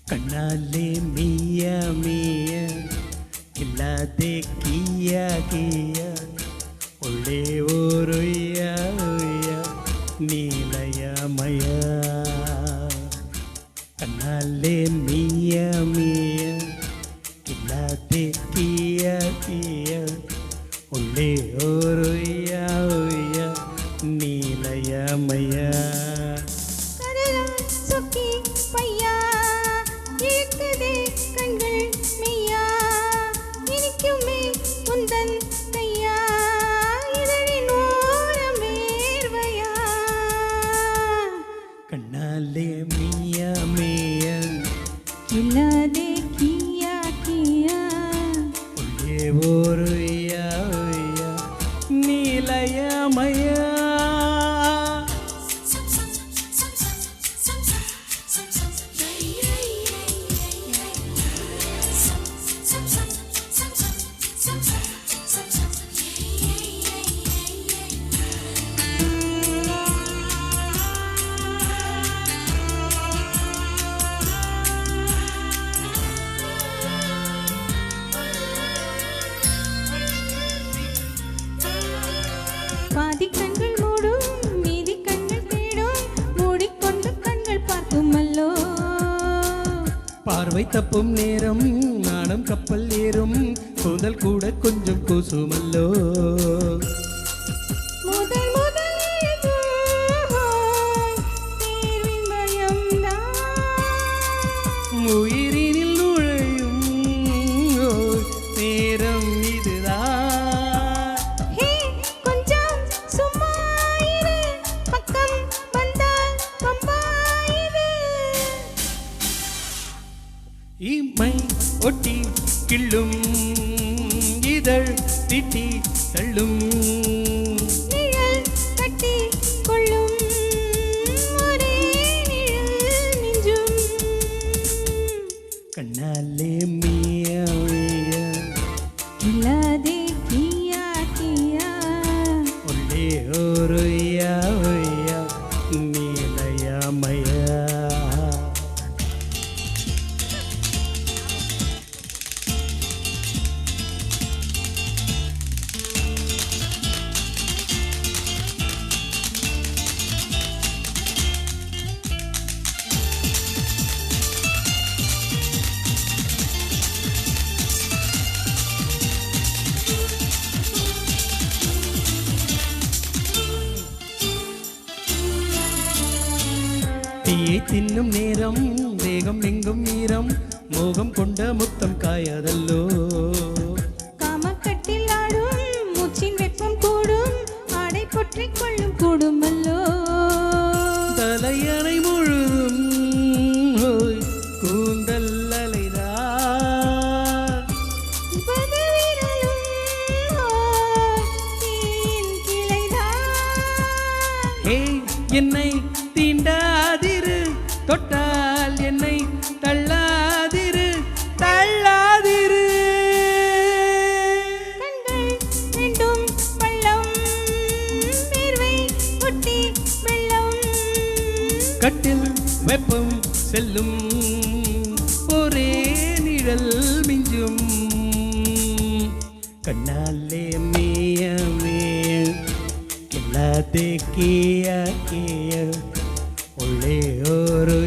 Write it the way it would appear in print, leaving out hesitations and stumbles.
ಕಣ್ಣಾಲೆ ಮೀಯ ಮೀಯ ಇಲ್ಲದೆ ಕೀಯ ಕೀಯ ಒಳ್ಳೆ ಓರೊಯ್ಯ ಒಯ್ಯ ನೀಲಯಮಯ ಕಣ್ಣಾಲೆ ಮೀಯ ಮೀಯ ಇಲ್ಲದೆ ಕೀಯ ಕೀಯ ಒಳ್ಳೆ ಓರೊಯ್ಯ ಒಯ್ಯ ನೀಲಯಮಯ கண்ணாலே மிய மிய இல்லாதே கியா கியா ஒரே ஒரு யா யா நீலயமய பாதி கண்கள் மூடும் மீதி கண்கள் தேடும் மூடிக்கொண்டு கண்கள் பார்க்குமல்லோ பார்வை தப்பும் நேரம் நாணம் கப்பல் ஏறும் கூந்தல் கூட கொஞ்சம் கூசுமல்லோ முதல் முதல் தேர்வின் பயம்தான் உயிரினில் நுழையும் நேரம் இதுதான் ஹே கொஞ்சம் சும்மா இரு பக்கம் வந்தால் பம்பாயிரு இமை ஒட்டி கிள்ளும் இதழ் திட்டி தள்ளும் நிழல் கட்டி கொள்ளும் ஒரே நிழல் நெஞ்சும் கண்ணாலே மிய மிய இல்லாதே கியா கியா ஒரே ஒரு யா யா நீலயமய தீயை தின்னும் நேரம் வேகம் எங்கும் ஈரம் மோகம் கொண்ட முத்தம் காயதல்லோ காமக்கட்டில் ஆடும் மூச்சின் வெப்பம் கூடும் ஆடை பொற்றிக் கொள்ளும் கூடுமல்லோ தலையணை முழுதும் ஓய், கூந்தல் அலைதான் பதவிரலும் தேன் கிளைதான் ஹே என்னை தீண்டாதிரு தொட்டால் என்னை தள்ளாதிரு தள்ளாதிரு கண்கள் ரெண்டும் பள்ளம் வேர்வை ஒட்டி வெள்ளம் கட்டில் வெப்பம் செல்லும் ஒரே நிழல் மிஞ்சும் கண்ணாலே மேய மேய எல்லாத்தே கீய கீய ஒளே ஒரு